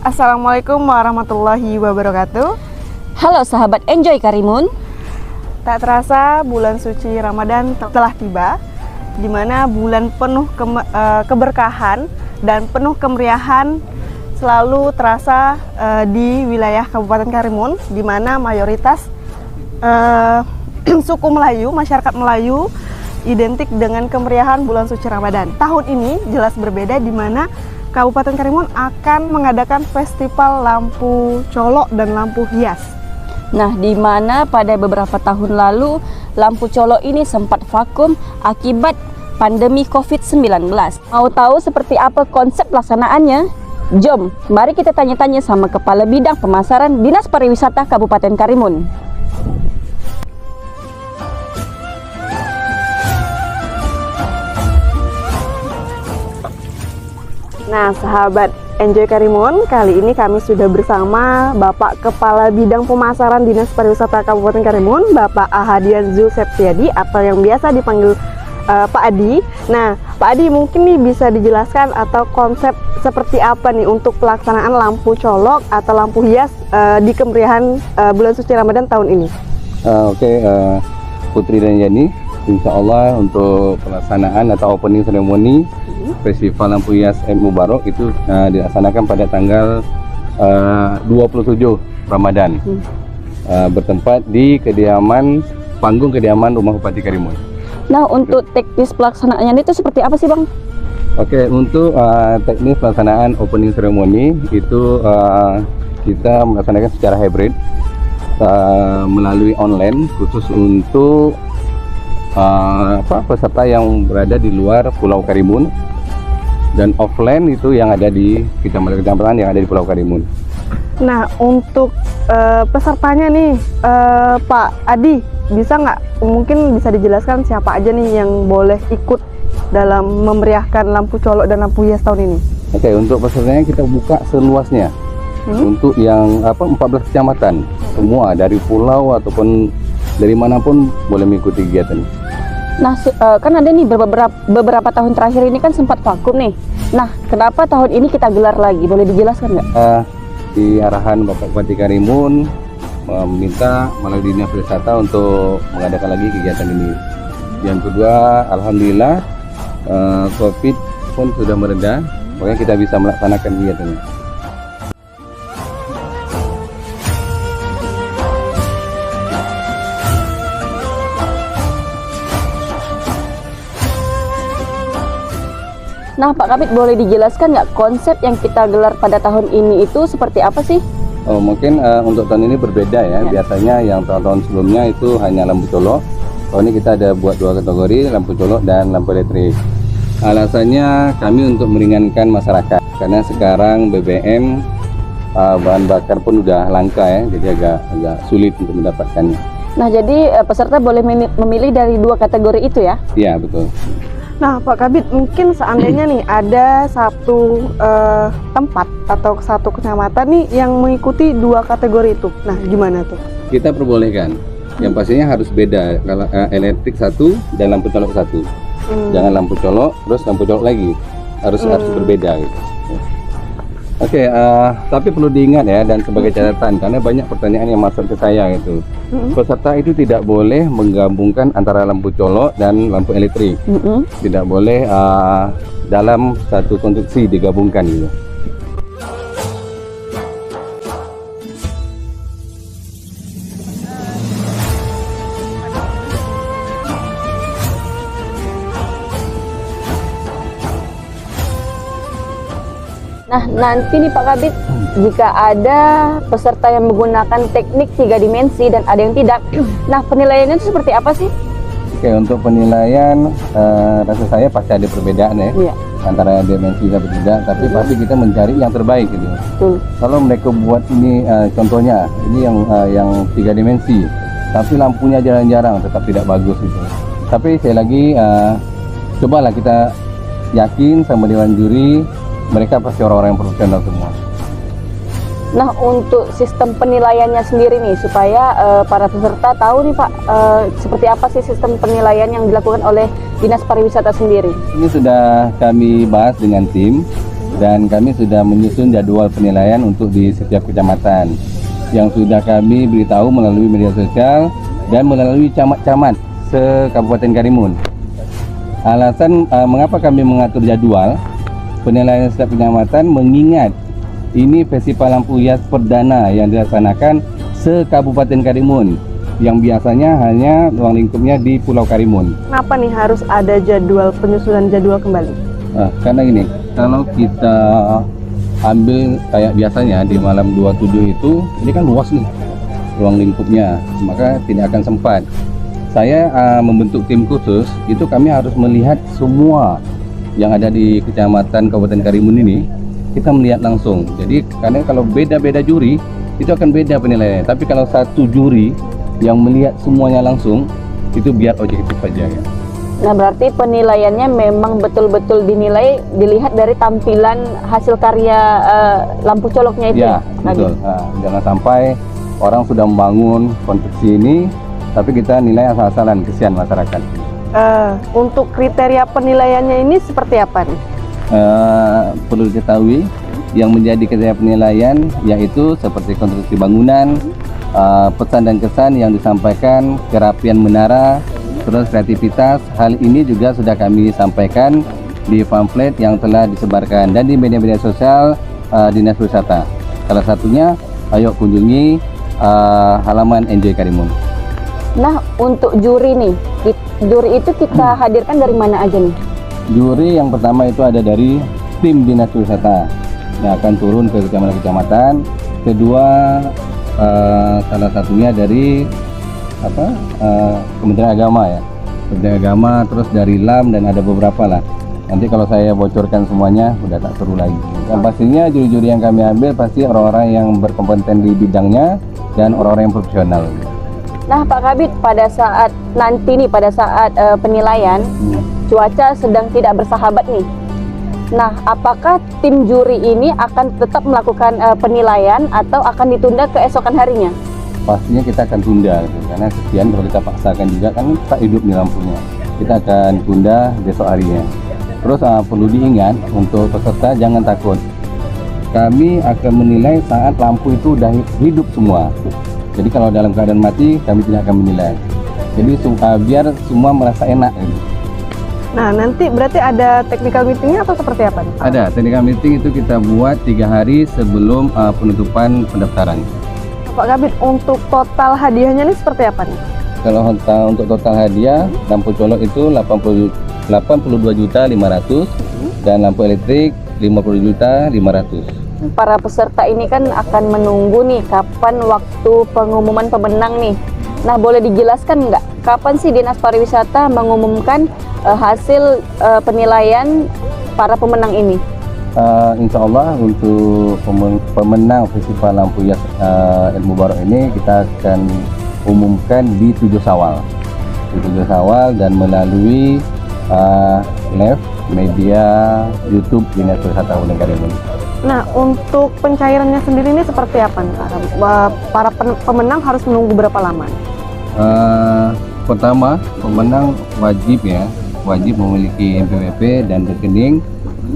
Assalamualaikum warahmatullahi wabarakatuh. Halo sahabat Enjoy Karimun. Tak terasa bulan suci Ramadan telah tiba, di mana bulan penuh keberkahan dan penuh kemeriahan selalu terasa di wilayah Kabupaten Karimun, di mana mayoritas suku Melayu, masyarakat Melayu identik dengan kemeriahan bulan suci Ramadan. Tahun ini jelas berbeda, di mana Kabupaten Karimun akan mengadakan festival lampu colok dan lampu hias. Nah, di mana pada beberapa tahun lalu lampu colok ini sempat vakum akibat pandemi COVID-19. Mau tahu seperti apa konsep pelaksanaannya? Jom, mari kita tanya-tanya sama Kepala Bidang Pemasaran Dinas Pariwisata Kabupaten Karimun. Nah, sahabat Enjoy Karimun, kali ini kami sudah bersama Bapak Kepala Bidang Pemasaran Dinas Pariwisata Kabupaten Karimun, Bapak Ahadian Zul Septiadi, atau yang biasa dipanggil Pak Adi. Nah, Pak Adi mungkin nih bisa dijelaskan atau konsep seperti apa nih untuk pelaksanaan lampu colok atau lampu hias di kemeriahan bulan suci Ramadan tahun ini? Putri dan Yani, insya Allah untuk pelaksanaan atau opening ceremony Festival Lampu Hias Eid Mubarak itu dilaksanakan pada tanggal 27 Ramadan, bertempat di panggung kediaman Rumah Bupati Karimun. Nah, untuk teknis pelaksanaannya itu seperti apa sih, Bang? Oke, untuk teknis pelaksanaan opening ceremony itu kita melaksanakan secara hybrid melalui online, khusus untuk peserta yang berada di luar Pulau Karimun, dan offline itu yang ada di kecamatan yang ada di Pulau Karimun. Nah, untuk pesertanya nih, Pak Adi, bisa nggak mungkin bisa dijelaskan siapa aja nih yang boleh ikut dalam memeriahkan lampu colok dan lampu hias tahun ini? Oke, untuk pesertanya kita buka seluasnya. Untuk yang 14 kecamatan, semua dari pulau ataupun dari manapun boleh mengikuti kegiatan. Nah, kan ada nih beberapa tahun terakhir ini kan sempat vakum nih. Nah, kenapa tahun ini kita gelar lagi? Boleh dijelaskan nggak? Di arahan Bapak Bupati Karimun meminta melalui Dinas Pariwisata untuk mengadakan lagi kegiatan ini. Yang kedua, alhamdulillah COVID pun sudah mereda, pokoknya kita bisa melaksanakan kegiatan ini. Nah, Pak Kabid, boleh dijelaskan nggak konsep yang kita gelar pada tahun ini itu seperti apa sih? Oh, mungkin untuk tahun ini berbeda ya. Biasanya yang tahun-tahun sebelumnya itu hanya lampu colok. Tahun ini kita ada buat dua kategori, lampu colok dan lampu elektrik. Alasannya kami untuk meringankan masyarakat, karena sekarang BBM bahan bakar pun udah langka ya, jadi agak sulit untuk mendapatkannya. Nah, jadi peserta boleh memilih dari dua kategori itu ya? Iya, betul. Nah, Pak Kabid, mungkin seandainya nih ada satu tempat atau satu kecamatan nih yang mengikuti dua kategori itu, nah gimana tuh? Kita perbolehkan, yang pastinya harus beda, kalau elektrik satu dan lampu colok satu. Jangan lampu colok terus lampu colok lagi, harus berbeda gitu. Oke, tapi perlu diingat ya, dan sebagai catatan, karena banyak pertanyaan yang masuk ke saya gitu. Peserta itu tidak boleh menggabungkan antara lampu colok dan lampu elektrik. Tidak boleh dalam satu konstruksi digabungkan gitu. Nah, nanti nih Pak Kabid, jika ada peserta yang menggunakan teknik 3 dimensi dan ada yang tidak, nah penilaiannya itu seperti apa sih? Oke, untuk penilaian rasa saya pasti ada perbedaan ya, antara dimensi dan tidak, tapi pasti kita mencari yang terbaik gitu. Kalau mereka buat ini contohnya ini yang 3 dimensi, tapi lampunya jarang-jarang, tetap tidak bagus gitu. Tapi sekali lagi cobalah kita yakin sama dewan juri, mereka pasti orang-orang yang profesional semua. Nah, untuk sistem penilaiannya sendiri nih, supaya para peserta tahu nih Pak, seperti apa sih sistem penilaian yang dilakukan oleh Dinas Pariwisata sendiri? Ini sudah kami bahas dengan tim, dan kami sudah menyusun jadwal penilaian untuk di setiap kecamatan yang sudah kami beritahu melalui media sosial dan melalui camat-camat se-Kabupaten Karimun. Alasan mengapa kami mengatur jadwal penilaian setiap kecamatan, mengingat ini festival lampu hias perdana yang dilaksanakan se-Kabupaten Karimun, yang biasanya hanya ruang lingkupnya di Pulau Karimun. Kenapa nih harus ada penyusunan jadwal kembali? Karena ini, kalau kita ambil kayak biasanya di malam 27 itu, ini kan luas nih ruang lingkupnya, maka tidak akan sempat. Saya membentuk tim khusus, itu kami harus melihat semua yang ada di Kecamatan Kabupaten Karimun ini, kita melihat langsung. Jadi karena kalau beda-beda juri, itu akan beda penilaiannya. Tapi kalau satu juri yang melihat semuanya langsung, itu biar objektif saja ya. Nah, berarti penilaiannya memang betul-betul dilihat dari tampilan hasil karya lampu coloknya itu. Ya, betul. Jangan sampai orang sudah membangun konstruksi ini, tapi kita nilai asal-asalan, kesian masyarakat. Untuk kriteria penilaiannya ini seperti apa nih? Perlu diketahui yang menjadi kriteria penilaian yaitu seperti konstruksi bangunan, pesan dan kesan yang disampaikan, kerapian menara, terus kreativitas. Hal ini juga sudah kami sampaikan di pamflet yang telah disebarkan dan di media-media sosial Dinas Wisata. Salah satunya, ayo kunjungi halaman Enjoy Karimun. Nah, untuk juri nih, juri itu kita hadirkan dari mana aja nih? Juri yang pertama itu ada dari tim Dinas Wisata yang akan turun ke kecamatan-kecamatan. Kedua, salah satunya dari Kementerian Agama ya, Kementerian Agama, terus dari LAM dan ada beberapa lah. Nanti kalau saya bocorkan semuanya udah tak seru lagi. Yang pastinya juri-juri yang kami ambil pasti orang-orang yang berkompeten di bidangnya dan orang-orang yang profesional. Nah, Pak Kabid, pada saat penilaian, cuaca sedang tidak bersahabat nih. Nah, apakah tim juri ini akan tetap melakukan penilaian atau akan ditunda keesokan harinya? Pastinya kita akan tunda karena kesian kalau kita paksakan juga kan tak hidup di lampunya. Kita akan tunda besok harinya. Terus perlu diingat untuk peserta jangan takut. Kami akan menilai saat lampu itu udah hidup semua. Jadi kalau dalam keadaan mati kami tidak akan menilai. Jadi biar semua merasa enak. Nah, nanti berarti ada technical meetingnya atau seperti apa nih, Pak? Ada technical meeting itu kita buat 3 hari sebelum penutupan pendaftaran. Pak Kabid, untuk total hadiahnya ini seperti apa nih? Kalau untuk total hadiah, lampu colok itu 82.500.000 dan lampu elektrik 50.500.000. Para peserta ini kan akan menunggu nih kapan waktu pengumuman pemenang nih. Nah, boleh dijelaskan nggak kapan sih Dinas Pariwisata mengumumkan hasil penilaian para pemenang ini? Insya Allah untuk pemenang Festival Lampu Hias Eid Mubarak ini kita akan umumkan di 7 Syawal. Di 7 Syawal dan melalui live media YouTube Dinas Wisata Kabupaten Karimun. Nah, untuk pencairannya sendiri ini seperti apa nih, Pak? Para pemenang harus menunggu berapa lama? Pertama, pemenang wajib memiliki NPWP dan rekening.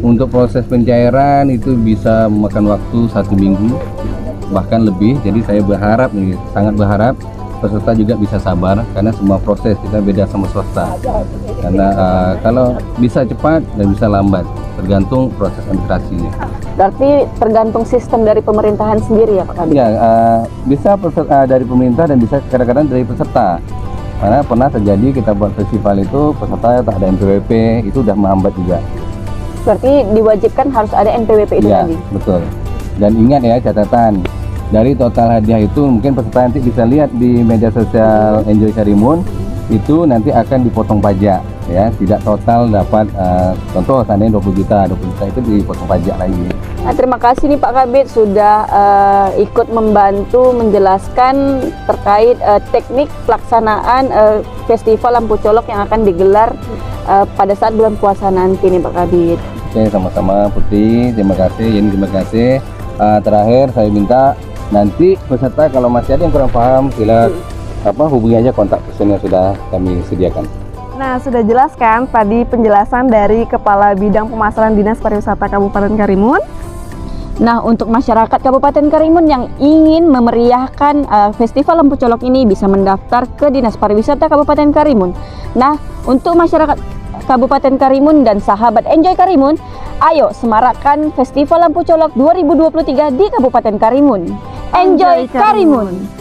Untuk proses pencairan itu bisa memakan waktu 1 minggu bahkan lebih. Jadi saya sangat berharap peserta juga bisa sabar karena semua proses kita beda sama swasta. Karena kalau bisa cepat dan bisa lambat tergantung proses administrasinya. Berarti tergantung sistem dari pemerintahan sendiri ya, Pak Kabid? Ya, bisa dari pemerintah dan bisa kadang-kadang dari peserta. Karena pernah terjadi kita buat festival itu peserta tak ada NPWP, itu udah menghambat juga. Berarti diwajibkan harus ada NPWP itu Ya, tadi? betul. Dan ingat ya catatan, dari total hadiah itu mungkin peserta nanti bisa lihat di media sosial Enjoy Karimun, itu nanti akan dipotong pajak ya, tidak total dapat contoh seandainya 20 juta itu dipotong pajak lagi. Nah, terima kasih nih Pak Kabid sudah ikut membantu menjelaskan terkait teknik pelaksanaan Festival Lampu Colok yang akan digelar pada saat bulan puasa nanti nih Pak Kabid. Oke, sama-sama Putri, terima kasih. Jadi terima kasih. Terakhir saya minta nanti peserta kalau masih ada yang kurang paham sila hubungi aja kontak person yang sudah kami sediakan. Nah, sudah jelas kan tadi penjelasan dari Kepala Bidang Pemasaran Dinas Pariwisata Kabupaten Karimun. Nah, untuk masyarakat Kabupaten Karimun yang ingin memeriahkan Festival Lampu Colok ini bisa mendaftar ke Dinas Pariwisata Kabupaten Karimun. Nah, untuk masyarakat Kabupaten Karimun dan sahabat Enjoy Karimun, ayo semarakkan Festival Lampu Colok 2023 di Kabupaten Karimun. Enjoy Karimun!